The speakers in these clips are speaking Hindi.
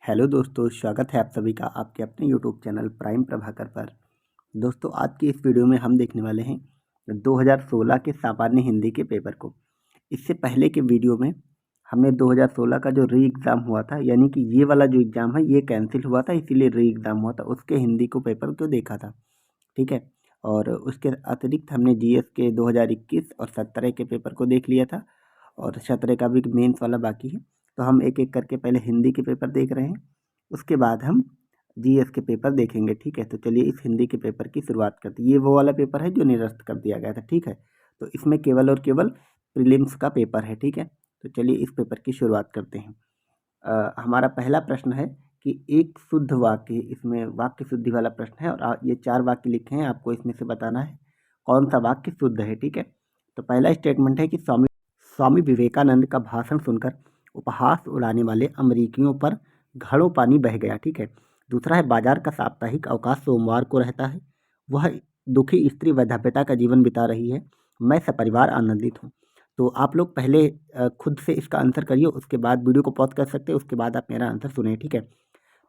हेलो दोस्तों, स्वागत है आप सभी का आपके अपने यूट्यूब चैनल प्राइम प्रभाकर पर। दोस्तों, आज की इस वीडियो में हम देखने वाले हैं 2016 के सामान्य हिंदी के पेपर को। इससे पहले के वीडियो में हमने 2016 का जो री एग्ज़ाम हुआ था, यानी कि ये वाला जो एग्ज़ाम है ये कैंसिल हुआ था, इसीलिए री एग्ज़ाम हुआ था, उसके हिंदी को पेपर को देखा था। ठीक है। और उसके अतिरिक्त हमने जीएस के 2021 और 17 के पेपर को देख लिया था, और 17 का भी मेंस वाला बाकी है। तो हम एक एक करके पहले हिंदी के पेपर देख रहे हैं, उसके बाद हम जीएस के पेपर देखेंगे। ठीक है, तो चलिए इस हिंदी के पेपर की शुरुआत करते हैं। ये वो वाला पेपर है जो निरस्त कर दिया गया था। ठीक है, तो इसमें केवल और केवल प्रीलिम्स का पेपर है। ठीक है, तो चलिए इस पेपर की शुरुआत करते हैं। हमारा पहला प्रश्न है कि एक शुद्ध वाक्य, इसमें वाक्य शुद्धि वाला प्रश्न है, और ये 4 वाक्य लिखे हैं, आपको इसमें से बताना है कौन सा वाक्य शुद्ध है। ठीक है, तो पहला स्टेटमेंट है कि स्वामी स्वामी विवेकानंद का भाषण सुनकर उपहास उड़ाने वाले अमेरिकियों पर घड़ों पानी बह गया। ठीक है। दूसरा है बाजार का साप्ताहिक अवकाश सोमवार को रहता है, वह दुखी स्त्री वैधव्यता का जीवन बिता रही है, मैं सपरिवार आनंदित हूँ। तो आप लोग पहले खुद से इसका आंसर करिए, उसके बाद वीडियो को पॉज कर सकते हैं, उसके बाद आप मेरा आंसर सुनिए। ठीक है,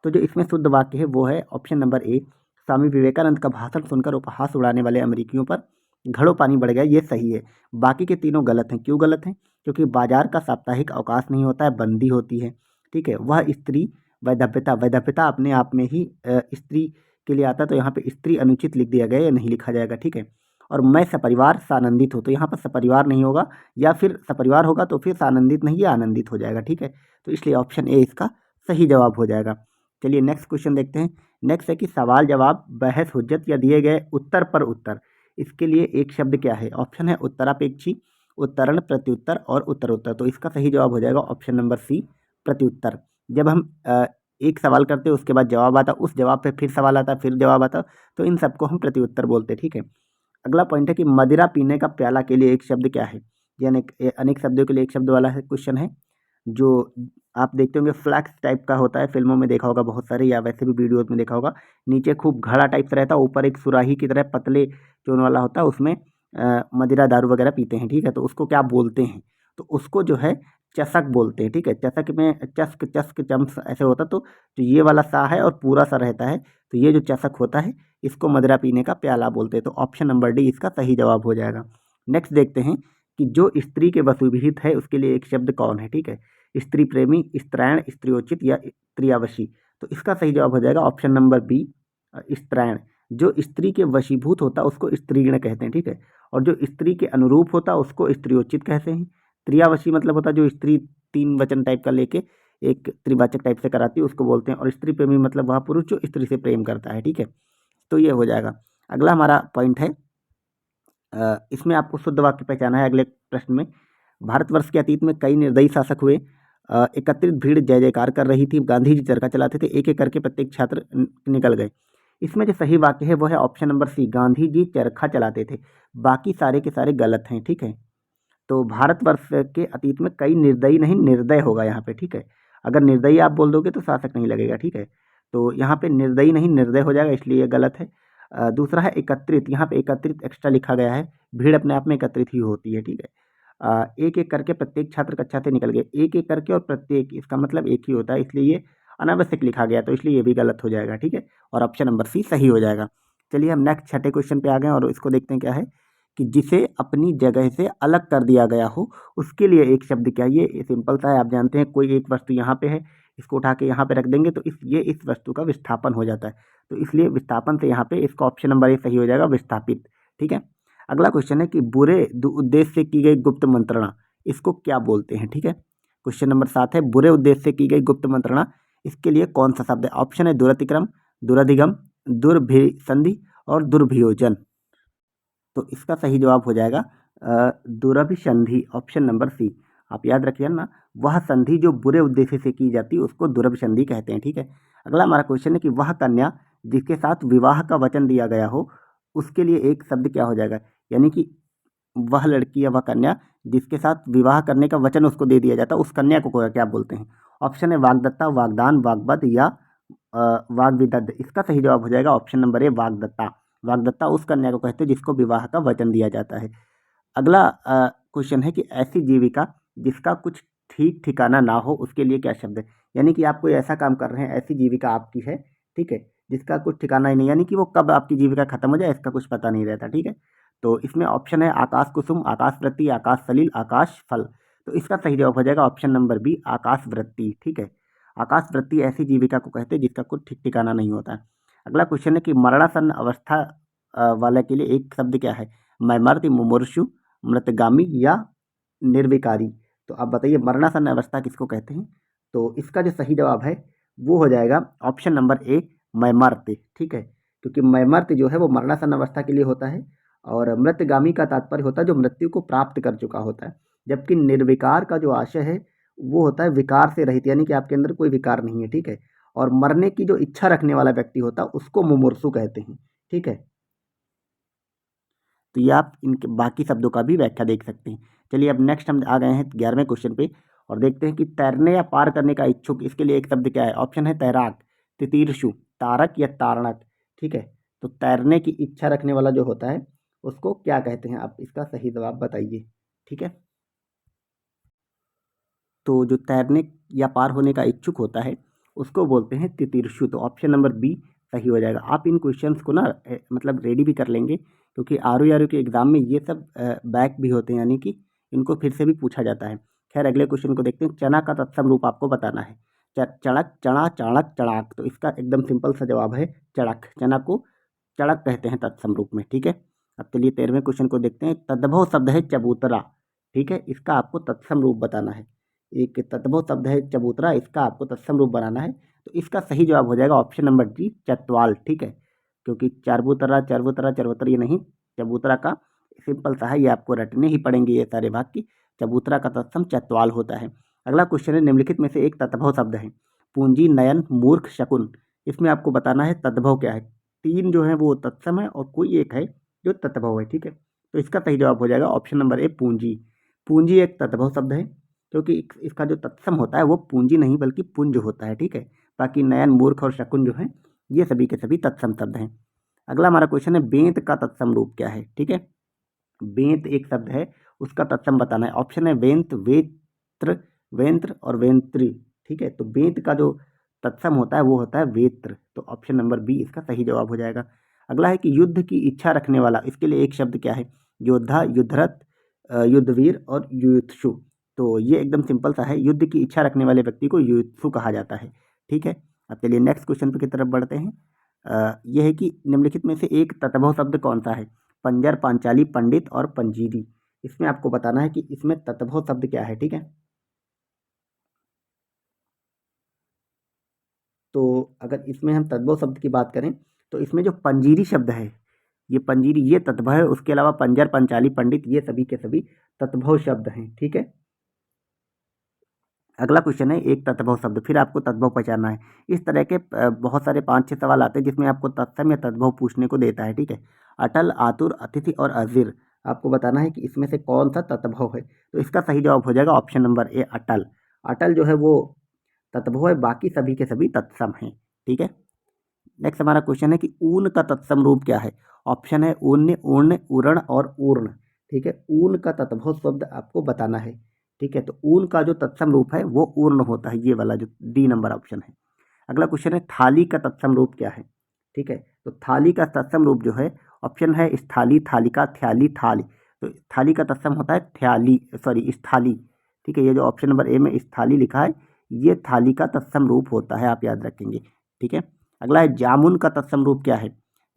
तो जो इसमें शुद्ध वाक्य है वो है option number A, Swami Vivekananda का भाषण सुनकर उपहास उड़ाने वाले अमेरिकियों पर घड़ों पानी बढ़ गया। ये सही है। बाकी के तीनों गलत हैं। क्यों गलत हैं? क्योंकि बाजार का साप्ताहिक अवकाश नहीं होता है, बंदी होती है। ठीक है, वह स्त्री वैधव्यता, वैधव्यता अपने आप में ही स्त्री के लिए आता है, तो यहाँ पे स्त्री अनुचित लिख दिया गया, या नहीं लिखा जाएगा। ठीक है, और मैं सपरिवार सानंदित हूँ, तो यहाँ पर सपरिवार नहीं होगा, या फिर सपरिवार होगा तो फिर सानंदित नहीं, या आनंदित हो जाएगा। ठीक है, तो इसलिए ऑप्शन ए इसका सही जवाब हो जाएगा। चलिए नेक्स्ट क्वेश्चन देखते हैं। नेक्स्ट है कि सवाल जवाब, बहस हुज्जत या दिए गए उत्तर पर उत्तर, इसके लिए एक शब्द क्या है? ऑप्शन है उत्तरापेक्षी, उत्तरण, प्रत्युत्तर और उत्तरोत्तर। तो इसका सही जवाब हो जाएगा ऑप्शन नंबर सी, प्रत्युत्तर। जब हम एक सवाल करते हैं, उसके बाद जवाब आता, उस जवाब पे फिर सवाल आता, फिर जवाब आता, तो इन सबको हम प्रत्युत्तर बोलते हैं। ठीक है, अगला पॉइंट है कि मदिरा पीने का प्याला के लिए एक शब्द क्या है? ये अनेक अनेक शब्दों के लिए एक शब्द वाला है क्वेश्चन है, जो आप देखते होंगे फ्लैक्स टाइप का होता है, फिल्मों में देखा होगा बहुत सारे, या वैसे भी वीडियोज़ में देखा होगा। नीचे खूब घड़ा टाइप से रहता है, ऊपर एक सुराही की तरह पतले चोन वाला होता है, उसमें मदिरा दारू वगैरह पीते हैं। ठीक है, तो उसको क्या बोलते हैं? तो उसको जो है चषक बोलते हैं। ठीक है, चषक में चस्क चस्क चम्स ऐसे होता, तो जो ये वाला सा है और पूरा सा रहता है, तो ये जो चषक होता है इसको मदिरा पीने का प्याला बोलते हैं। तो ऑप्शन नंबर डी इसका सही जवाब हो जाएगा। नेक्स्ट देखते हैं कि जो स्त्री के वशीभूत है उसके लिए एक शब्द कौन है? ठीक है, स्त्री प्रेमी, स्त्रैण, स्त्रियोचित या स्त्रियावशी। तो इसका सही जवाब हो जाएगा ऑप्शन नंबर बी, स्त्रैण। जो स्त्री के वशीभूत होता उसको स्त्रीगण कहते हैं। ठीक है, और जो स्त्री के अनुरूप होता उसको स्त्रियोचित कहते हैं। स्त्रियावशी मतलब होता जो स्त्री तीन वचन टाइप का लेके एक त्रिवाचक टाइप से कराती है, उसको बोलते हैं। और स्त्री प्रेमी मतलब वह पुरुष जो स्त्री से प्रेम करता है। ठीक है, तो ये हो जाएगा। अगला हमारा पॉइंट है, इसमें आपको शुद्ध वाक्य पहचाना है। अगले प्रश्न में, भारतवर्ष के अतीत में कई निर्दयी शासक हुए, एकत्रित भीड़ जय जयकार कर रही थी, गांधी जी चरखा चलाते थे, एक एक करके प्रत्येक छात्र निकल गए। इसमें जो सही वाक्य है वो है option number C, Gandhi ji चरखा चलाते थे। बाकी सारे के सारे गलत हैं। ठीक है, तो भारतवर्ष के अतीत में कई निर्दयी नहीं, निर्दय होगा यहाँ पे। ठीक है, अगर निर्दयी आप बोल दोगे तो शासक नहीं लगेगा। ठीक है, तो यहाँ पे निर्दयी नहीं निर्दय हो जाएगा, इसलिए ये गलत है। दूसरा है एकत्रित, यहाँ पे एकत्रित एक्स्ट्रा लिखा गया है, भीड़ अपने आप में एकत्रित ही होती है। ठीक है, एक एक करके प्रत्येक छात्र कक्षा से निकल गए, एक एक करके और प्रत्येक, इसका मतलब एक ही होता है, इसलिए ये अनावश्यक लिखा गया, तो इसलिए ये भी गलत हो जाएगा। ठीक है, और ऑप्शन नंबर सी सही हो जाएगा। चलिए हम नेक्स्ट छठे क्वेश्चन पे आ गए, और इसको देखते हैं क्या है कि जिसे अपनी जगह से अलग कर दिया गया हो उसके लिए एक शब्द क्या है? ये सिंपल सा है, आप जानते हैं। कोई एक वस्तु यहाँ पे है, इसको उठा के यहाँ पे रख देंगे तो इस वस्तु का विस्थापन हो जाता है, तो इसलिए विस्थापन से यहाँ पे इसका ऑप्शन नंबर ए सही हो जाएगा, विस्थापित। ठीक है, अगला क्वेश्चन है कि बुरे उद्देश्य से की गई गुप्त मंत्रणा, इसको क्या बोलते हैं? ठीक है, क्वेश्चन नंबर 7 है, बुरे उद्देश्य से की गई गुप्त मंत्रणा, इसके लिए कौन सा शब्द है? ऑप्शन है दुरतिक्रम, दुरधिगम, दुर्भिसंधि और दुर्भियोजन। तो इसका सही जवाब हो जाएगा दुरभिसंधि, ऑप्शन नंबर सी। आप याद रखिए ना, वह संधि जो बुरे उद्देश्य से की जाती है उसको दुरभिसंधि कहते हैं। ठीक है, अगला हमारा क्वेश्चन है कि वह कन्या जिसके साथ विवाह का वचन दिया गया हो उसके लिए एक शब्द क्या हो जाएगा? यानी कि वह लड़की या वह कन्या जिसके साथ विवाह करने का वचन उसको दे दिया जाता है, उस कन्या को क्या बोलते हैं? ऑप्शन है वाग्दत्ता, वागदान, वाग्बध या वाग्विदग्ध। इसका सही जवाब हो जाएगा ऑप्शन नंबर ए, वाग्दत्ता। वाग्दत्ता उस कन्या को कहते हैं जिसको विवाह का वचन दिया जाता है। अगला क्वेश्चन है कि ऐसी जीविका जिसका कुछ ठीक ठिकाना ना हो उसके लिए क्या शब्द है? यानी कि आप कोई ऐसा काम कर रहे हैं, ऐसी जीविका आपकी है, ठीक है, जिसका कुछ ठिकाना ही नहीं, यानी कि वो कब आपकी जीविका खत्म हो जाए इसका कुछ पता नहीं रहता, ठीक है। तो इसमें ऑप्शन है आकाश कुसुम, आकाश वृत्ति, आकाश सलील, आकाश फल। तो इसका सही जवाब हो जाएगा ऑप्शन नंबर बी, आकाश वृत्ति, ठीक है। आकाश वृत्ति ऐसी जीविका को कहते हैं जिसका कुछ ठीक ठिकाना नहीं होता है। अगला क्वेश्चन है कि मरणासन अवस्था वाले के लिए एक शब्द क्या है? मैमर्त्य, मुमूर्षु, मृतगामी या निर्विकारी। तो आप बताइए मरणासन अवस्था किसको कहते हैं? तो इसका जो सही जवाब है वो हो जाएगा ऑप्शन नंबर ए, मैमर्त्य, ठीक है। क्योंकि मैमर्त्य जो है वो मरणासन अवस्था के लिए होता है और मृतगामी का तात्पर्य होता है जो मृत्यु को प्राप्त कर चुका होता है, जबकि निर्विकार का जो आशय है वो होता है विकार से रहित, यानी कि आपके अंदर कोई विकार नहीं है, ठीक है। और मरने की जो इच्छा रखने वाला व्यक्ति होता है उसको मुमूर्षु कहते हैं, ठीक है। तो ये आप इनके बाकी शब्दों का भी व्याख्या देख सकते हैं। चलिए अब नेक्स्ट हम आ गए हैं 11वें क्वेश्चन पे और देखते हैं कि तैरने या पार करने का इच्छुक, इसके लिए एक शब्द क्या है? ऑप्शन है तैराक, तितीर्षु, तारक या तारणक, ठीक है। तो तैरने की इच्छा रखने वाला जो होता है उसको क्या कहते हैं? आप इसका सही जवाब बताइए, ठीक है। तो जो तैरने या पार होने का इच्छुक होता है उसको बोलते हैं तितीर्षु। तो ऑप्शन नंबर बी सही हो जाएगा। आप इन क्वेश्चंस को ना मतलब रेडी भी कर लेंगे क्योंकि आर के एग्ज़ाम में ये सब बैक भी होते हैं, यानी कि इनको फिर से भी पूछा जाता है। खैर अगले क्वेश्चन को देखते हैं। चना का तत्सम रूप आपको बताना है। चणक, चणा, चाणक, चणाक। तो इसका एकदम सिंपल सा जवाब है चड़क। चना को चड़क कहते हैं तत्सम रूप में, ठीक है। अब चलिए 13वें क्वेश्चन को देखते हैं। तद्भव शब्द है चबूतरा, ठीक है, इसका आपको तत्सम रूप बताना है। एक तद्भव शब्द है चबूतरा, इसका आपको तत्सम रूप बनाना है। तो इसका सही जवाब हो जाएगा ऑप्शन नंबर डी, चतवाल, ठीक है। क्योंकि चारबूतरा, चरबूतरा, चरबूतर ये नहीं, चबूतरा का सिंपल सा है, ये आपको रटने ही पड़ेंगे ये सारे वाक्य। चबूतरा का तत्सम चतवाल होता है। अगला क्वेश्चन है निम्नलिखित में से एक तद्भव शब्द है। पूंजी, नयन, मूर्ख, शकुन। इसमें आपको बताना है तद्भव क्या है। तीन जो है वो तत्सम है और कोई एक है जो तद्भव है, ठीक है। तो इसका सही जवाब हो जाएगा ऑप्शन नंबर ए, पूंजी। पूंजी एक तद्भव शब्द है क्योंकि इसका जो तत्सम होता है वो पूंजी नहीं बल्कि पुंज होता है, ठीक है। बाकी नयन, मूर्ख और शकुन जो है ये सभी के सभी तत्सम शब्द हैं। अगला हमारा क्वेश्चन है बेंत का तत्सम रूप क्या है, ठीक है। बेंत एक शब्द है, उसका तत्सम बताना है। ऑप्शन है वेंत, वेत्र, वेंत्र और वेंत्री, ठीक है। तो बेंत का जो तत्सम होता है वो होता है वेत्र। तो ऑप्शन नंबर बी इसका सही जवाब हो जाएगा। अगला है कि युद्ध की इच्छा रखने वाला, इसके लिए एक शब्द क्या है? योद्धा, युद्धरत, युद्धवीर और युयुत्सु। तो ये एकदम सिंपल सा है, युद्ध की इच्छा रखने वाले व्यक्ति को युयुत्सु कहा जाता है, ठीक है। अब चलिए नेक्स्ट क्वेश्चन की तरफ बढ़ते हैं। यह है कि निम्नलिखित में से एक तत्भव शब्द कौन सा है? पंजर, पांचाली, पंडित और पंजीरी। इसमें आपको बताना है कि इसमें तत्भव शब्द क्या है, ठीक है। तो अगर इसमें हम तत्भव शब्द की बात करें तो इसमें जो पंजीरी शब्द है, ये पंजीरी ये तत्भव है। उसके अलावा पंजर, पंचाली, पंडित ये सभी के सभी तत्भव शब्द हैं, ठीक है। अगला क्वेश्चन है एक तत्भव शब्द, फिर आपको तत्भव पहचानना है। इस तरह के बहुत सारे 5-6 सवाल आते हैं जिसमें आपको तत्सम या तत्भव पूछने को देता है, ठीक है। अटल, आतुर, अतिथि और अजीर। आपको बताना है कि इसमें से कौन सा तत्भव है। तो इसका सही जवाब हो जाएगा ऑप्शन नंबर ए, अटल। अटल जो है वो तत्भव है, बाकी सभी के सभी तत्सम हैं, ठीक है। नेक्स्ट हमारा क्वेश्चन है कि ऊन का तत्सम रूप क्या है? ऑप्शन है ऊन्य, ऊर्ण, उरण और ऊर्ण, ठीक है। ऊन का तत्भव शब्द आपको बताना है, ठीक है। तो ऊन का जो तत्सम रूप है वो ऊर्ण होता है, ये वाला जो डी नंबर ऑप्शन है। अगला क्वेश्चन है थाली का तत्सम रूप क्या है, ठीक है। तो थाली का तत्सम रूप जो है ऑप्शन है स्थाली, थालिका, थ्याली, थाल। तो थाली का तत्सम होता है थ्याली, सॉरी स्थाली, ठीक है। ये जो ऑप्शन नंबर ए में स्थाली लिखा है ये थाली का तत्सम रूप होता है, आप याद रखेंगे, ठीक है। अगला है जामुन का तत्सम रूप क्या है?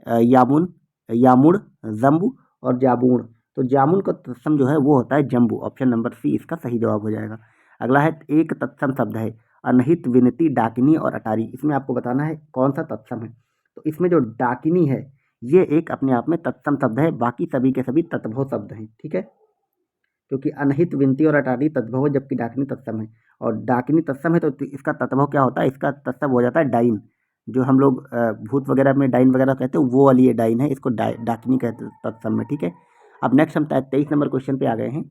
यामुन, यामुड़, जम्बू और जाबून। तो जामुन का तत्सम जो है वो होता है जम्बू। ऑप्शन नंबर सी इसका सही जवाब हो जाएगा। अगला है एक तत्सम शब्द है अनहित, विनती, डाकिनी और अटारी। इसमें आपको बताना है कौन सा तत्सम है। तो इसमें जो डाकिनी है ये एक अपने आप में तत्सम शब्द है, बाकी सभी के सभी तत्भव शब्द हैं, ठीक है। क्योंकि अनहित, विनती और अटारी तत्भव है जबकि डाकिनी तत्सम है। और डाकिनी तत्सम है तो इसका तत्भव क्या होता है? इसका तत्सम हो जाता है डाइन। जो हम लोग भूत वगैरह में डाइन वगैरह कहते हैं वो वाली ये डाइन है, इसको डाकिनी कहते हैं तत्सम में, ठीक है। अब नेक्स्ट हम 23 नंबर क्वेश्चन पे आ गए हैं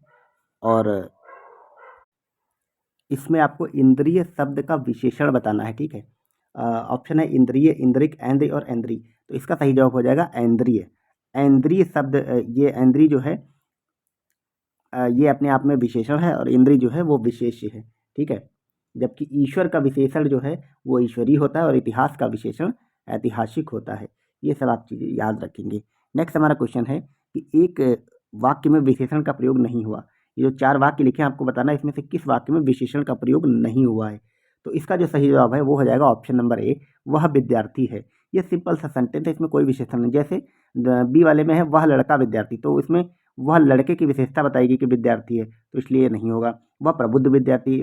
और इसमें आपको इंद्रिय शब्द का विशेषण बताना है, ठीक है। ऑप्शन है इंद्रिय, इंद्रिक, ऐन्द्रिय और ऐन्द्री। तो इसका सही जवाब हो जाएगा ऐन्द्रिय। ऐन्द्रिय शब्द ये ऐन्द्रिय जो है ये अपने आप में विशेषण है और इंद्रिय जो है वो विशेष्य है, ठीक है। जबकि ईश्वर का विशेषण जो है वो ईश्वरीय होता है और इतिहास का विशेषण ऐतिहासिक होता है। ये सब आप चीज़ें याद रखेंगे। नेक्स्ट हमारा क्वेश्चन है कि एक वाक्य में विशेषण का प्रयोग नहीं हुआ। ये जो 4 वाक्य लिखे हैं आपको बताना है इसमें से किस वाक्य में विशेषण का प्रयोग नहीं हुआ है। तो इसका जो सही जवाब है वो हो जाएगा ऑप्शन नंबर ए, वह विद्यार्थी है। ये सिंपल सा सेंटेंस है, इसमें कोई विशेषण नहीं। जैसे बी वाले में है वह लड़का विद्यार्थी, तो इसमें वह लड़के की विशेषता बताएगी कि विद्यार्थी है, तो इसलिए नहीं होगा। वह प्रबुद्ध विद्यार्थी,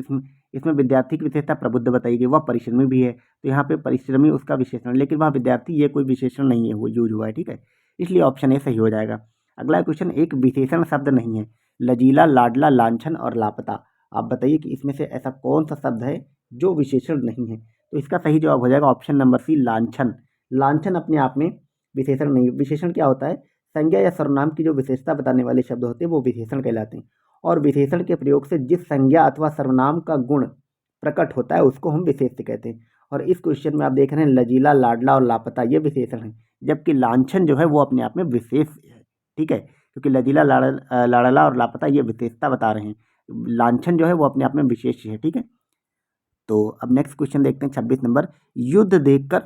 इसमें विद्यार्थी की विशेषता प्रबुद्ध बताएगी। वह परिश्रमी भी है, तो यहाँ पे परिश्रमी उसका विशेषण, लेकिन वह विद्यार्थी ये कोई विशेषण नहीं है, वो यूज हुआ है, ठीक है। इसलिए ऑप्शन ए सही हो जाएगा। अगला क्वेश्चन, एक विशेषण शब्द नहीं है, लजीला, लाडला, लांछन और लापता। आप बताइए कि इसमें से ऐसा कौन सा शब्द है जो विशेषण नहीं है। तो इसका सही जवाब हो जाएगा ऑप्शन नंबर सी, लांछन। लांछन अपने आप में विशेषण नहीं। विशेषण क्या होता है, संज्ञा या सर्वनाम की जो विशेषता बताने वाले शब्द होते हैं वो विशेषण कहलाते हैं, और विशेषण के प्रयोग से जिस संज्ञा अथवा सर्वनाम का गुण प्रकट होता है उसको हम विशेष्य कहते हैं। और इस क्वेश्चन में आप देख रहे हैं लजीला, लाडला और लापता ये विशेषण है, जबकि लांछन जो है वो अपने आप में विशेष है, ठीक है, क्योंकि लजीला, लाडला और लापता ये विशेषता बता रहे हैं, लांछन जो है वो अपने आप में विशेष है, ठीक है। तो अब नेक्स्ट क्वेश्चन देखते हैं 26 नंबर, युद्ध देखकर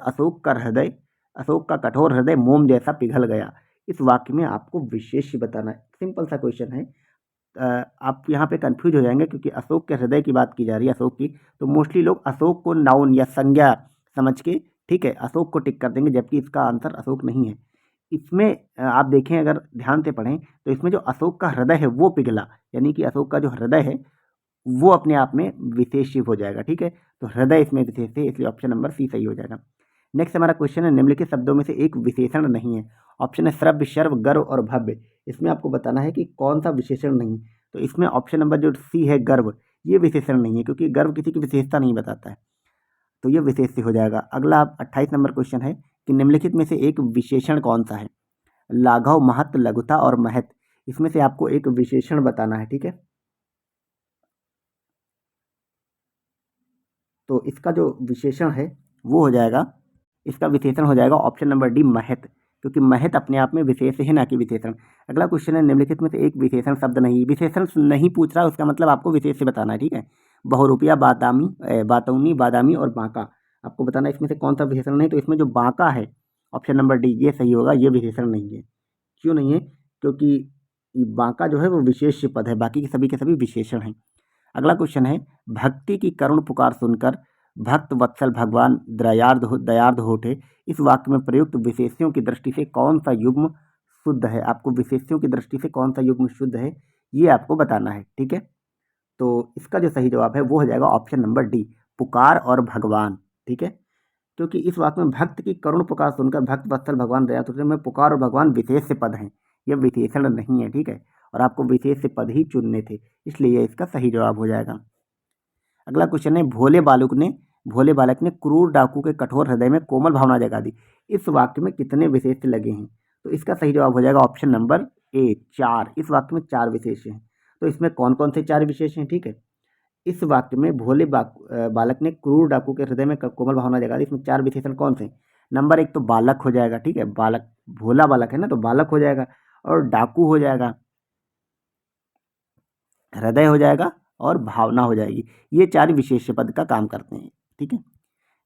अशोक का कठोर हृदय मोम जैसा पिघल गया। इस वाक्य में आपको विशेष्य बताना है। सिंपल सा क्वेश्चन है। आप यहाँ पे कंफ्यूज हो जाएंगे क्योंकि अशोक के हृदय की बात की जा रही है, अशोक की, तो मोस्टली लोग अशोक को नाउन या संज्ञा समझ के, ठीक है, अशोक को टिक कर देंगे, जबकि इसका आंसर अशोक नहीं है। इसमें आप देखें, अगर ध्यान से पढ़ें तो इसमें जो अशोक का हृदय है वो पिघला, यानी कि अशोक का जो हृदय है वो अपने आप में विशेष हो जाएगा, ठीक है। तो हृदय इसमें विशेष है, इसलिए ऑप्शन नंबर सी सही हो जाएगा। नेक्स्ट हमारा क्वेश्चन है, निम्नलिखित शब्दों में से एक विशेषण नहीं है। ऑप्शन है श्रव्य, शर्व, गर्व और भव्य। इसमें आपको बताना है कि कौन सा विशेषण नहीं। तो इसमें ऑप्शन नंबर जो सी है, गर्व, ये विशेषण नहीं है, क्योंकि गर्व किसी की विशेषता नहीं बताता है, तो ये विशेष हो जाएगा। अगला 28 नंबर क्वेश्चन है कि निम्नलिखित में से एक विशेषण कौन सा है। लाघव, महत्व, लघुता और महत, इसमें से आपको एक विशेषण बताना है, ठीक है। तो इसका जो विशेषण है वो हो जाएगा, इसका विशेषण हो जाएगा ऑप्शन नंबर डी, महत, क्योंकि महत अपने आप में विशेष है, ना कि विशेषण। अगला क्वेश्चन है, निम्नलिखित में से एक विशेषण शब्द नहीं। विशेषण नहीं पूछ रहा, उसका मतलब आपको विशेष से बताना है, ठीक है। बहुरूपिया, बातौनी, बादामी और बांका, आपको बताना है इसमें से कौन सा विशेषण नहीं। तो इसमें जो बांका है, ऑप्शन नंबर डी, ये सही होगा, ये विशेषण नहीं है। क्यों नहीं है, क्योंकि बांका जो है वो विशेष पद है, बाकी के सभी विशेषण हैं। अगला क्वेश्चन है, भक्ति की करुण पुकार सुनकर भक्त वत्सल भगवान दयार्द होठे, इस वाक्य में प्रयुक्त विशेषणों की दृष्टि से कौन सा युग्म शुद्ध है। आपको विशेषणों की दृष्टि से कौन सा युग्म शुद्ध है ये आपको बताना है, ठीक है। तो इसका जो सही जवाब है वो हो जाएगा ऑप्शन नंबर डी, पुकार और भगवान, ठीक है। क्योंकि इस वाक्य में भक्त की करुण पुकार सुनकर भक्त वत्सल भगवान दया होठे में पुकार और भगवान विशेष से पद हैं, यह विशेषण नहीं है, ठीक है। और आपको विशेष से पद ही चुनने थे, इसलिए इसका सही जवाब हो जाएगा। अगला क्वेश्चन है, भोले बालक ने क्रूर डाकू के कठोर हृदय में कोमल भावना जगा दी। इस वाक्य में कितने विशेष लगे हैं। तो इसका सही जवाब हो जाएगा ऑप्शन नंबर ए, 4। इस वाक्य में 4 विशेष हैं। तो इसमें कौन कौन से 4 विशेष हैं, ठीक है। इस वाक्य में बालक ने क्रूर डाकू के हृदय में कोमल भावना जगा दी, इसमें 4 विशेषण कौन से। नंबर 1 तो बालक हो जाएगा, ठीक है, बालक, भोला बालक है ना, तो बालक हो जाएगा, और डाकू हो जाएगा, हृदय हो जाएगा, और भावना हो जाएगी। ये 4 विशेष्य पद का काम करते हैं, ठीक है।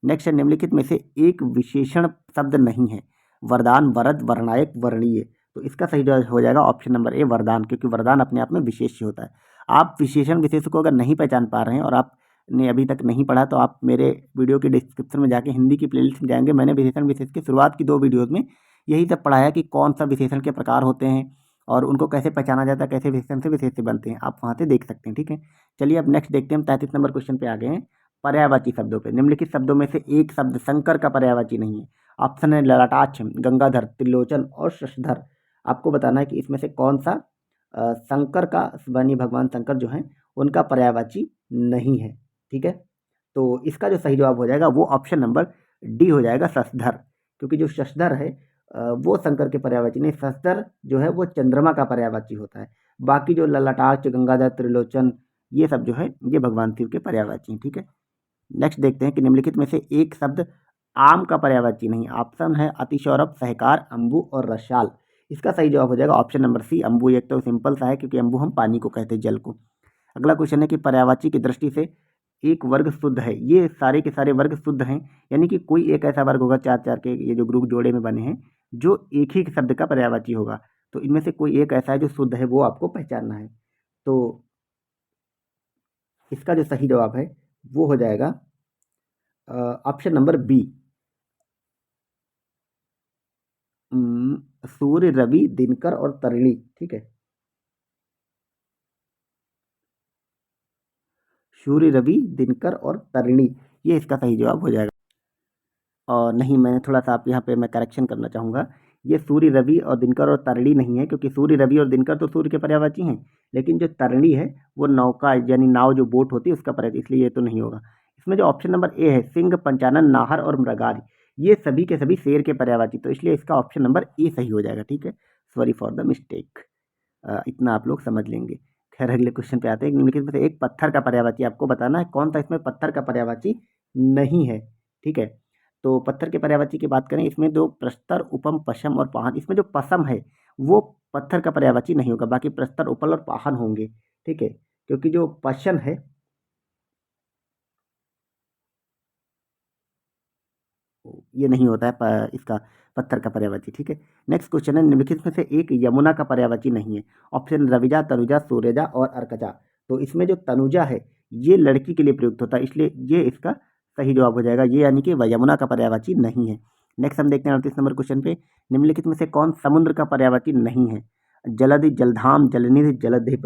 नेक्स्ट है, निम्नलिखित में से एक विशेषण शब्द नहीं है। वरदान, वरद, वरनायक, वर्णीय। तो इसका सही जवाब हो जाएगा ऑप्शन नंबर ए, वरदान, क्योंकि वरदान अपने आप में विशेष्य होता है। आप विशेषण विशेष को अगर नहीं पहचान पा रहे हैं और आपने अभी तक नहीं पढ़ा, तो आप मेरे वीडियो के डिस्क्रिप्शन में जाके हिंदी की प्लेलिस्ट में जाएंगे। मैंने विशेषण विशेष की शुरुआत की 2 वीडियोज़ में यही सब पढ़ाया कि कौन सा विशेषण के प्रकार होते हैं और उनको कैसे पहचाना जाता है, कैसे विशेषण से विशेष्य बनते हैं, आप वहाँ से देख सकते हैं, ठीक है। चलिए अब नेक्स्ट देखते हैं, हम 33 नंबर क्वेश्चन पे आ गए हैं, पर्यायवाची शब्दों पे। निम्नलिखित शब्दों में से एक शब्द शंकर का पर्यायवाची नहीं है। ऑप्शन है ललाटाक्ष, गंगाधर, त्रिलोचन और शशधर। आपको बताना है कि इसमें से कौन सा शंकर का, यानी भगवान शंकर जो हैं उनका पर्यायवाची नहीं है, ठीक है। तो इसका जो सही जवाब हो जाएगा वो ऑप्शन नंबर डी हो जाएगा, शशधर, क्योंकि जो शशधर है वो शंकर के पर्यायवाची नहीं। शशधर जो है वो चंद्रमा का पर्यायवाची होता है। बाकी जो ललाटाक्ष, गंगाधर, त्रिलोचन, ये सब जो है ये भगवान शिव के पर्यायवाची हैं, ठीक है। नेक्स्ट देखते हैं कि निम्नलिखित में से एक शब्द आम का पर्यायवाची नहीं। ऑप्शन है अतिशौरभ, सहकार, अम्बु और रसाल। इसका सही जवाब हो जाएगा ऑप्शन नंबर सी, अम्बु। एक तो सिंपल सा है, क्योंकि अम्बु हम पानी को कहते हैं, जल को। अगला क्वेश्चन है कि पर्यायवाची की दृष्टि से एक वर्ग शुद्ध है, ये सारे के सारे वर्ग शुद्ध हैं, यानी कि कोई एक ऐसा वर्ग होगा, चार चार के ये जो ग्रुप जोड़े में बने हैं, जो एक ही शब्द का पर्यायवाची होगा। तो इनमें से कोई एक ऐसा है जो शुद्ध है, वो आपको पहचानना है। तो इसका जो सही जवाब है वो हो जाएगा ऑप्शन नंबर बी, सूर्य, रवि, दिनकर और तरिणी। ठीक है, सूर्य, रवि, दिनकर और तरिणी, ये इसका सही जवाब हो जाएगा। और नहीं, मैंने थोड़ा सा आप यहाँ पे मैं करेक्शन करना चाहूँगा, ये सूर्य, रवि और दिनकर और तरिणी नहीं है, क्योंकि सूर्य, रवि और दिनकर तो सूर्य के पर्यायवाची हैं, लेकिन जो तरिणी है वो नौका यानी नाव जो बोट होती है उसका पर्यायवाची, इसलिए ये तो नहीं होगा। इसमें जो ऑप्शन नंबर ए है, सिंह, पंचानन, नाहर और मृगारी, ये सभी के सभी शेर के पर्यायवाची, तो इसलिए इसका ऑप्शन नंबर ए सही हो जाएगा। ठीक है, सॉरी फॉर द मिस्टेक, इतना आप लोग समझ लेंगे। खैर, अगले क्वेश्चन पे आते हैं। निम्नलिखित में से एक पत्थर का पर्यायवाची आपको बताना है, कौन सा इसमें पत्थर का पर्यायवाची नहीं है। ठीक है, तो पत्थर के पर्यायवाची की बात करें, इसमें जो प्रस्तर, उपम, पशम और पाहन, इसमें जो पशम है वो पत्थर का पर्यायवाची नहीं होगा, बाकी प्रस्तर, उपल और पाहन होंगे। ठीक है, क्योंकि जो पशम है ये नहीं होता है इसका पत्थर का पर्यायवाची। ठीक है, नेक्स्ट क्वेश्चन है, निम्नलिखित में से एक यमुना का पर्यायवाची नहीं है। ऑप्शन रविजा, तनुजा, सूर्यजा और अर्कजा। तो इसमें जो तनुजा है ये लड़की के लिए प्रयुक्त होता है, इसलिए ये इसका सही जवाब हो जाएगा, ये यानी कि वह यमुना का पर्यायवाची नहीं है। नेक्स्ट हम देखते हैं 38 नंबर क्वेश्चन पे, निम्नलिखित में से कौन समुद्र का पर्यायवाची नहीं है। जलधि, जलधाम, जलनिधि, जलधिप।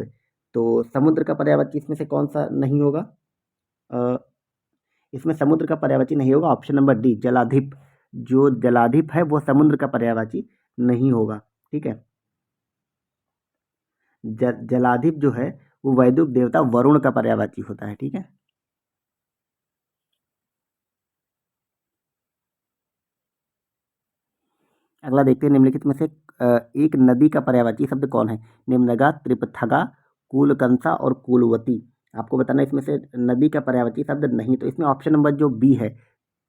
तो समुद्र का पर्यायवाची इसमें से कौन सा नहीं होगा? इसमें समुद्र का पर्यायवाची नहीं होगा, ऑप्शन नंबर डी, जलाधिप। जो जलाधिप है वो समुद्र का पर्यायवाची नहीं होगा। ठीक है, जलाधिप जो है वो वैदिक देवता वरुण का पर्यायवाची होता है। ठीक है, अगला देखते हैं, निम्नलिखित में से एक नदी का पर्यायवाची शब्द कौन है। निम्नगा, त्रिपथगा, कूलकंसा और कूलवती। आपको बताना है इसमें से नदी का पर्यायवाची शब्द नहीं, तो इसमें ऑप्शन नंबर जो बी है,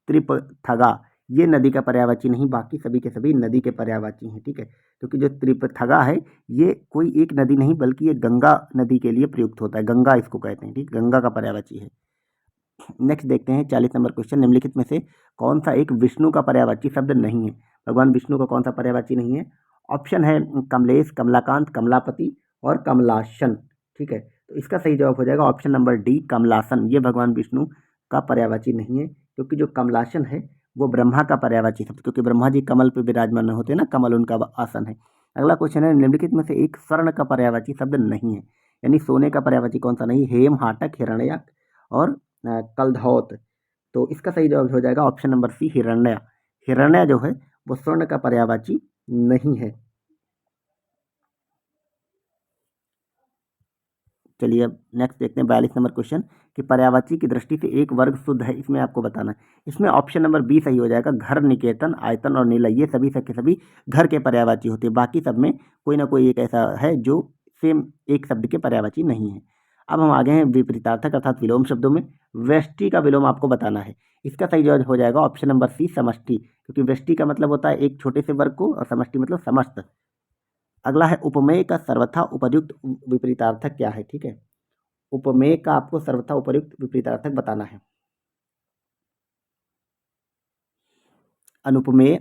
त्रिपथगा, ये नदी का पर्यायवाची नहीं, बाकी सभी के सभी नदी के पर्यायवाची हैं। ठीक है, क्योंकि जो त्रिपथगा है ये कोई एक नदी नहीं बल्कि ये गंगा नदी के लिए प्रयुक्त होता है, गंगा इसको कहते हैं। ठीक, गंगा का पर्यायवाची है। नेक्स्ट देखते हैं 40 नंबर क्वेश्चन, निम्नलिखित में से कौन सा एक विष्णु का पर्यायवाची शब्द नहीं है। भगवान विष्णु का कौन सा पर्यायवाची नहीं है? ऑप्शन है कमलेश, कमलाकांत, कमलापति और कमलासन। ठीक है, तो इसका सही जवाब हो जाएगा ऑप्शन नंबर डी, कमलासन। ये भगवान विष्णु का पर्यायवाची नहीं है, क्योंकि जो कमलासन है वो ब्रह्मा का पर्यायवाची शब्द, क्योंकि ब्रह्मा जी कमल पर विराजमान होते हैं ना, कमल उनका आसन है। अगला क्वेश्चन है, निम्नलिखित में से एक स्वर्ण का पर्यायवाची शब्द नहीं है, यानी सोने का पर्यायवाची कौन सा नहीं। हेम, हाटक, हिरण्यक और कलधौत। तो इसका सही जवाब हो जाएगा ऑप्शन नंबर सी, हिरण्य। हिरण्य जो है वो स्वर्ण का पर्यायवाची नहीं है। चलिए अब नेक्स्ट देखते हैं 42 नंबर क्वेश्चन, कि पर्यायवाची की दृष्टि से एक वर्ग शुद्ध है, इसमें आपको बताना है। इसमें ऑप्शन नंबर बी सही हो जाएगा, घर, निकेतन, आयतन और निलय, ये सभी के सभी घर के पर्यायवाची होते हैं, बाकी सब में कोई ना कोई एक ऐसा है जो सेम एक शब्द के पर्यायवाची नहीं है। अब हम आगे हैं विपरीतार्थक अर्थात विलोम शब्दों में। व्यष्टि का विलोम आपको बताना है, इसका सही जवाब हो जाएगा ऑप्शन नंबर सी, समष्टि, क्योंकि व्यष्टि का मतलब होता है एक छोटे से वर्ग को और समष्टि मतलब समस्त। अगला है उपमेय का सर्वथा उपयुक्त विपरीतार्थक क्या है। ठीक है, उपमेय का आपको सर्वथा उपयुक्त विपरीतार्थक बताना है। अनुपमेय,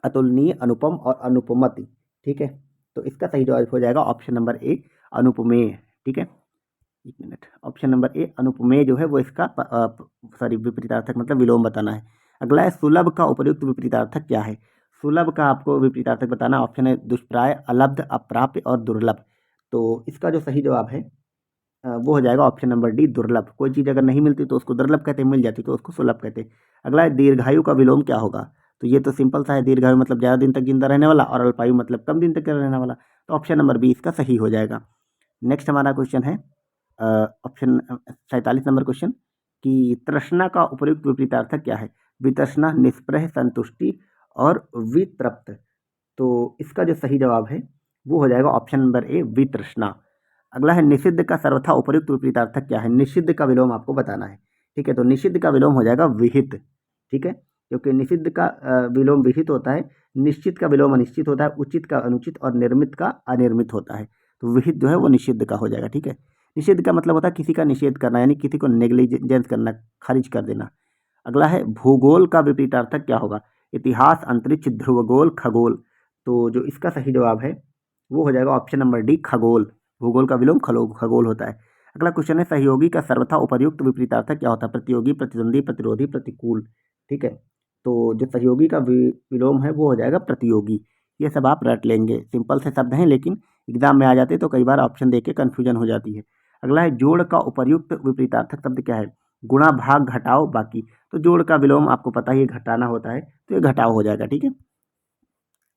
अतुलनीय, अनुपम और अनुपमति। ठीक है, तो इसका सही जवाब हो जाएगा ऑप्शन नंबर ए, अनुपमेय। ठीक है, एक मिनट, ऑप्शन नंबर ए अनुपमेय जो है वो इसका सॉरी विपरीतार्थक मतलब विलोम बताना है। अगला है सुलभ का उपयुक्त विपरीतार्थक क्या है। सुलभ का आपको विपरीतार्थक बताना, ऑप्शन है दुष्प्राय, अलब्ध, अप्राप्य और दुर्लभ। तो इसका जो सही जवाब है वो हो जाएगा ऑप्शन नंबर डी, दुर्लभ। कोई चीज़ अगर नहीं मिलती तो उसको दुर्लभ कहते हैं, मिल जाती तो उसको सुलभ कहते हैं। अगला है दीर्घायु का विलोम क्या होगा। तो ये तो सिंपल सा है, दीर्घायु मतलब ज़्यादा दिन तक जिंदा रहने वाला और अल्पायु मतलब कम दिन तक रहने वाला, तो ऑप्शन नंबर बी इसका सही हो जाएगा। नेक्स्ट हमारा क्वेश्चन है ऑप्शन 47 नंबर क्वेश्चन, कि तृष्णा का उपयुक्त विपरीतार्थक क्या है। वितृष्णा, निष्प्रह, संतुष्टि और वितृप्त। तो इसका जो सही जवाब है वो हो जाएगा ऑप्शन नंबर ए, वितृष्णा। अगला है निषिद्ध का सर्वथा उपयुक्त विपरीतार्थक क्या है। निषिद्ध का विलोम आपको बताना है। ठीक है, तो निषिद्ध का विलोम हो जाएगा विहित। ठीक है, क्योंकि निषिद्ध का विलोम विहित होता है, निश्चित का विलोम अनिश्चित होता है, उचित का अनुचित और निर्मित का अनिर्मित होता है। तो विहित जो है वो निषिद्ध का हो जाएगा। ठीक है, निषेध का मतलब होता है किसी का निषेध करना, यानी किसी को नेग्लिजेंस करना, खारिज कर देना। अगला है भूगोल का विपरीतार्थक क्या होगा? इतिहास, अंतरिक्ष, ध्रुवगोल, खगोल। तो जो इसका सही जवाब है वो हो जाएगा ऑप्शन नंबर डी, खगोल। भूगोल का विलोम खगोल होता है। अगला क्वेश्चन है सहयोगी का सर्वथा उपर्युक्त विपरीतार्थक क्या होता है? प्रतियोगी, प्रतिद्वंदी, प्रतिरोधी, प्रतिकूल। ठीक है, तो जो सहयोगी का विलोम है वो हो जाएगा प्रतियोगी। ये सब आप रट लेंगे, सिंपल से शब्द हैं, लेकिन एग्जाम में आ जाते तो कई बार ऑप्शन देख के कन्फ्यूजन हो जाती है। अगला है जोड़ का उपर्युक्त विपरीतार्थक शब्द क्या है? गुणा, भाग, घटाओ, बाकी। तो जोड़ का विलोम आपको पता ही है घटाना होता है, तो ये घटाओ हो जाएगा। ठीक है,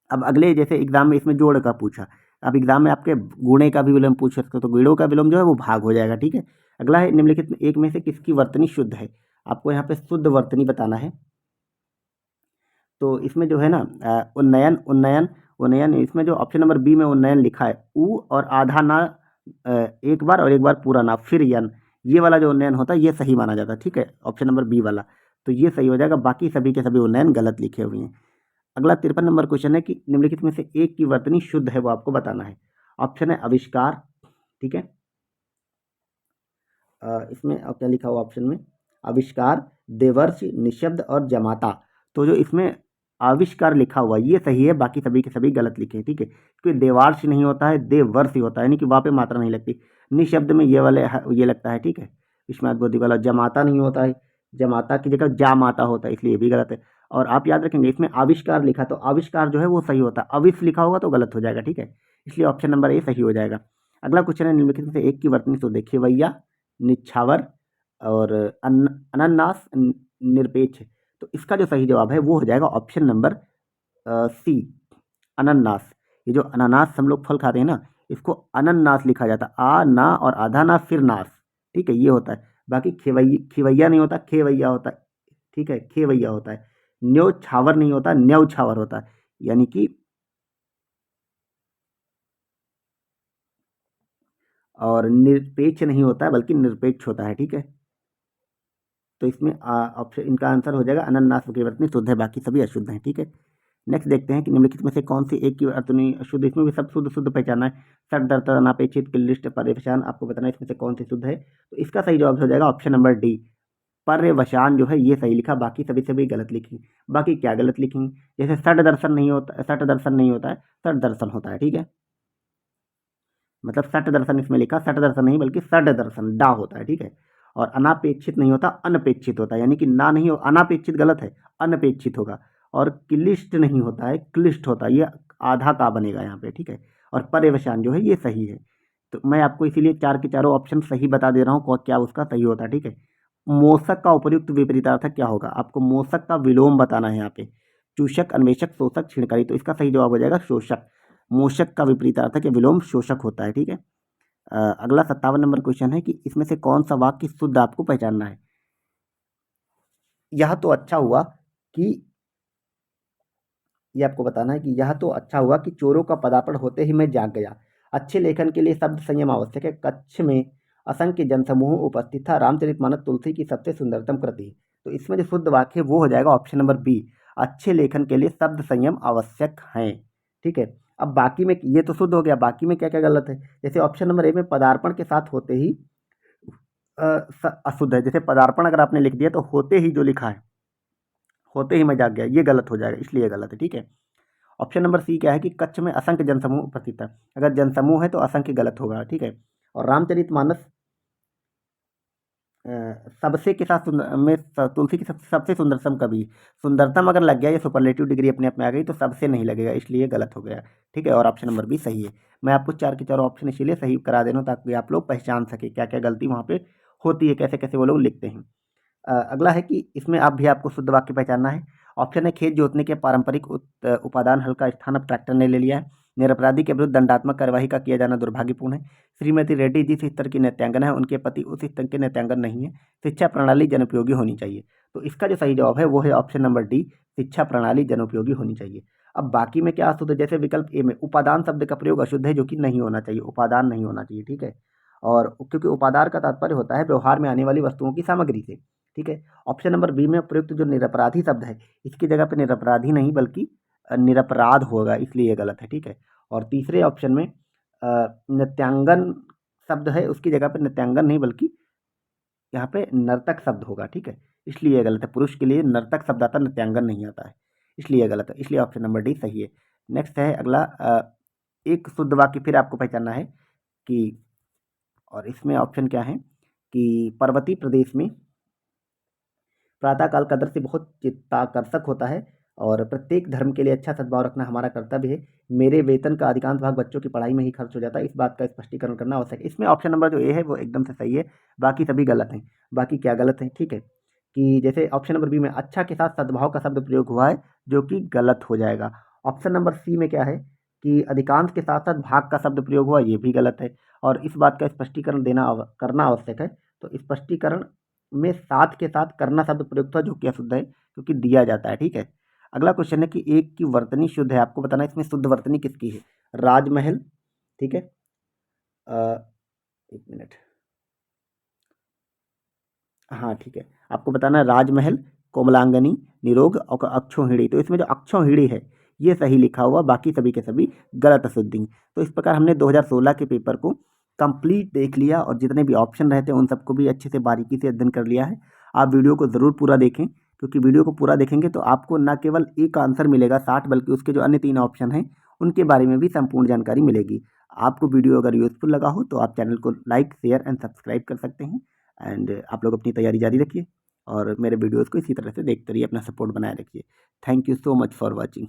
अब अगले जैसे एग्जाम में इसमें जोड़ का पूछा, अब एग्जाम में आपके गुणे का भी विलोम पूछ सकते हो, तो गुणों का विलोम जो है वो भाग हो जाएगा। ठीक है, अगला है निम्नलिखित में एक में से किसकी वर्तनी शुद्ध है? आपको यहाँ पे शुद्ध वर्तनी बताना है। तो इसमें जो है ना उन्नयन, उन्नयन, उन्नयन, इसमें जो ऑप्शन नंबर बी में उन्नयन लिखा है, उ और आधा ना, एक बार और एक बार पूरा ना, फिर यन, ये वाला जो उन्नयन होता है ये सही माना जाता है। ठीक है, ऑप्शन नंबर बी वाला, तो ये सही हो जाएगा। बाकी सभी के सभी उन्नयन गलत लिखे हुए हैं। अगला 53 नंबर क्वेश्चन है कि निम्नलिखित में से एक की वर्तनी शुद्ध है, वो आपको बताना है। ऑप्शन है आविष्कार, ठीक है, इसमें क्या लिखा हुआ ऑप्शन में? आविष्कार, देवर्ष, निशब्द और जमाता। तो जो इसमें आविष्कार लिखा हुआ ये सही है, बाकी सभी के सभी गलत लिखे हैं। ठीक है, क्योंकि देवार्ष नहीं होता है, देवर्ष ही होता है, यानी कि वहाँ पे मात्रा नहीं लगती। निशब्द में ये वाले ये लगता है। ठीक है, विस्मात बुद्धि वाला। जमाता नहीं होता है, जमाता की जगह जामाता होता है, इसलिए ये भी गलत है। और आप याद रखेंगे इसमें आविष्कार लिखा, तो आविष्कार जो है वो सही होता है, अविष लिखा होगा तो गलत हो जाएगा। ठीक है, इसलिए ऑप्शन नंबर ए सही हो जाएगा। अगला क्वेश्चन है निम्नलिखित में से एक की वर्तनी तो देखिए भैया, निछावर और अनन्नास, निरपेक्ष। तो इसका जो सही जवाब है वो हो जाएगा ऑप्शन नंबर सी, अनन्नास। ये जो अनानास हम लोग फल खाते हैं ना, इसको अनन्नास लिखा जाता है, आ ना और आधा ना फिर नास। ठीक है, ये होता है। बाकी खिवैया नहीं होता, खेवैया होता है। ठीक है, खेवैया होता है। न्यौ छावर नहीं होता, न्यौ छावर होता है, यानी कि, और निरपेक्ष नहीं होता है बल्कि निरपेक्ष होता है। ठीक है, तो इसमें ऑप्शन, इनका आंसर हो जाएगा अनन्नास की वर्तनी शुद्ध है, बाकी सभी अशुद्ध हैं। ठीक है, नेक्स्ट देखते हैं कि निम्नलिखित में से कौन सी एक की वर्तनी शुद्ध, इसमें भी सब शुद्ध शुद्ध पहचाना है। सट दर्द अनापेक्षित क्लिष्ट पर्यवसान, आपको बताना है इसमें से कौन सी शुद्ध है। तो इसका सही जवाब हो जाएगा ऑप्शन नंबर डी, पर्यवसान जो है ये सही लिखा, बाकी सभी सभी गलत लिखी। बाकी क्या गलत लिखेंगे? जैसे सट दर्शन नहीं होता, सट दर्शन नहीं होता है, सट दर्शन होता है। ठीक है, मतलब सट दर्शन इसमें लिखा, सट दर्शन नहीं बल्कि सट दर्शन, डा होता है। ठीक है, और अनापेक्षित नहीं होता, अनपेक्षित होता है, यानी कि ना नहीं हो, अनापेक्षित गलत है, अनपेक्षित होगा। और क्लिष्ट नहीं होता है, क्लिष्ट होता है, ये आधा का बनेगा यहाँ पे। ठीक है, और पर्यवसान जो है ये सही है। तो मैं आपको इसीलिए चार के चारों ऑप्शन सही बता दे रहा हूँ क्या उसका सही होता है। ठीक है, मोषक का उपयुक्त विपरीतार्थक क्या होगा? आपको मोषक का विलोम बताना है यहाँ पे। चूषक, अन्वेषक, शोषक, छिणकारी। तो इसका सही जवाब हो जाएगा शोषक। मोषक का विपरीतार्थक या विलोम शोषक होता है। ठीक है, अगला 57 नंबर क्वेश्चन है कि इसमें से कौन सा वाक्य शुद्ध आपको पहचानना है। यह तो अच्छा हुआ कि, ये आपको बताना है कि यह तो अच्छा हुआ कि चोरों का पदार्पण होते ही मैं जाग गया। अच्छे लेखन के लिए शब्द संयम आवश्यक है। कच्छ में असंख्य जनसमूह उपस्थित था। रामचरितमानस तुलसी की सबसे सुंदरतम कृति। तो इसमें जो शुद्ध वाक्य है वो हो जाएगा ऑप्शन नंबर बी, अच्छे लेखन के लिए शब्द संयम आवश्यक हैं। ठीक है, अब बाकी में ये तो शुद्ध हो गया, बाकी में क्या क्या गलत है? जैसे ऑप्शन नंबर ए में पदार्पण के साथ होते ही अशुद्ध है। जैसे पदार्पण अगर आपने लिख दिया तो होते ही जो लिखा है, होते ही मैं जाग गया, ये गलत हो जाएगा, इसलिए गलत है। ठीक है, ऑप्शन नंबर सी क्या है कि कच्छ में असंख्य जनसमूह उपस्थित है। अगर जनसमूह है तो असंख्य गलत होगा। ठीक है, और रामचरितमानस सबसे के साथ में तुलसी की सबसे सुंदरतम कवि, सुंदरतम अगर लग गया या सुपरलेटिव डिग्री अपने आप में आ गई तो सबसे नहीं लगेगा, इसलिए गलत हो गया। ठीक है, और ऑप्शन नंबर बी सही है। मैं आपको चार के चारों ऑप्शन इसीलिए सही करा दे रहा हूँ ताकि आप लोग पहचान सके क्या क्या गलती वहाँ पे होती है, कैसे कैसे वो लोग लिखते हैं। अगला है कि इसमें आप भी आपको शुद्ध वाक्य पहचानना है। ऑप्शन है खेत जोतने के पारंपरिक उपादान हल का स्थान अब ट्रैक्टर ने ले लिया है। निरपराधी के विरुद्ध दंडात्मक कार्यवाही का किया जाना दुर्भाग्यपूर्ण है। श्रीमती रेड्डी जिस स्तर की नृत्यांगन है उनके पति उस स्तर के नृत्यांगन नहीं है। शिक्षा प्रणाली जनोपयोगी होनी चाहिए। तो इसका जो सही जवाब है वो है ऑप्शन नंबर डी, शिक्षा प्रणाली जनोपयोगी होनी चाहिए। अब बाकी में क्या अशुद्ध है? जैसे विकल्प ए में उपादान शब्द का प्रयोग अशुद्ध है, जो कि नहीं होना चाहिए, उपादान नहीं होना चाहिए। ठीक है, और क्योंकि उपादान का तात्पर्य होता है व्यवहार में आने वाली वस्तुओं की सामग्री से। ठीक है, ऑप्शन नंबर बी में प्रयुक्त जो निरपराधी शब्द है इसकी जगह पे निरपराधी नहीं बल्कि निरपराध होगा, इसलिए ये गलत है। ठीक है, और तीसरे ऑप्शन में नृत्यांगन शब्द है उसकी जगह पे नृत्यांगन नहीं बल्कि यहाँ पे नर्तक शब्द होगा, ठीक है, इसलिए ये गलत है। पुरुष के लिए नर्तक शब्द आता है, नृत्यांगन नहीं आता है, इसलिए ये गलत है, इसलिए ऑप्शन नंबर डी सही है। नेक्स्ट है अगला, एक शुद्ध वाक्य फिर आपको पहचानना है कि, और इसमें ऑप्शन क्या है कि पर्वतीय प्रदेश में प्रातःकाल का दृश्य बहुत चित्ताकर्षक होता है और प्रत्येक धर्म के लिए अच्छा सद्भाव रखना हमारा कर्तव्य है। मेरे वेतन का अधिकांश भाग बच्चों की पढ़ाई में ही खर्च हो जाता है, इस बात का स्पष्टीकरण करना आवश्यक है। इसमें ऑप्शन नंबर जो ए है वो एकदम से सही है, बाकी सभी गलत हैं। बाकी क्या गलत है, ठीक है, कि जैसे ऑप्शन नंबर बी में अच्छा के साथ सद्भाव का शब्द प्रयोग हुआ है, जो कि गलत हो जाएगा। ऑप्शन नंबर सी में क्या है कि अधिकांश के साथ साथ भाग का शब्द प्रयोग हुआ, ये भी गलत है, और इस बात का स्पष्टीकरण करना आवश्यक है। तो स्पष्टीकरण में साथ के साथ करना शब्द प्रयुक्त हुआ, जो कि अशुद्ध है क्योंकि दिया जाता है, ठीक है। अगला क्वेश्चन है कि एक की वर्तनी शुद्ध है, आपको बताना है इसमें शुद्ध वर्तनी किसकी है। राजमहल, ठीक है, एक मिनट, हाँ ठीक है, आपको बताना है राजमहल, कोमलांगनी, निरोग और अक्षोहिणी। तो इसमें जो अक्षोहिणी है ये सही लिखा हुआ, बाकी सभी के सभी गलत अशुद्धि। तो इस प्रकार हमने 2016 के पेपर को कंप्लीट देख लिया और जितने भी ऑप्शन रहते हैं उन सबको भी अच्छे से बारीकी से अध्ययन कर लिया है। आप वीडियो को ज़रूर पूरा देखें, क्योंकि वीडियो को पूरा देखेंगे तो आपको न केवल एक आंसर मिलेगा 60, बल्कि उसके जो अन्य 3 ऑप्शन हैं उनके बारे में भी संपूर्ण जानकारी मिलेगी। आपको वीडियो अगर यूज़फुल लगा हो तो आप चैनल को लाइक, शेयर एंड सब्सक्राइब कर सकते हैं। एंड आप लोग अपनी तैयारी जारी रखिए और मेरे वीडियोज़ को इसी तरह से देखते रहिए, अपना सपोर्ट बनाए रखिए। Thank you so much for watching.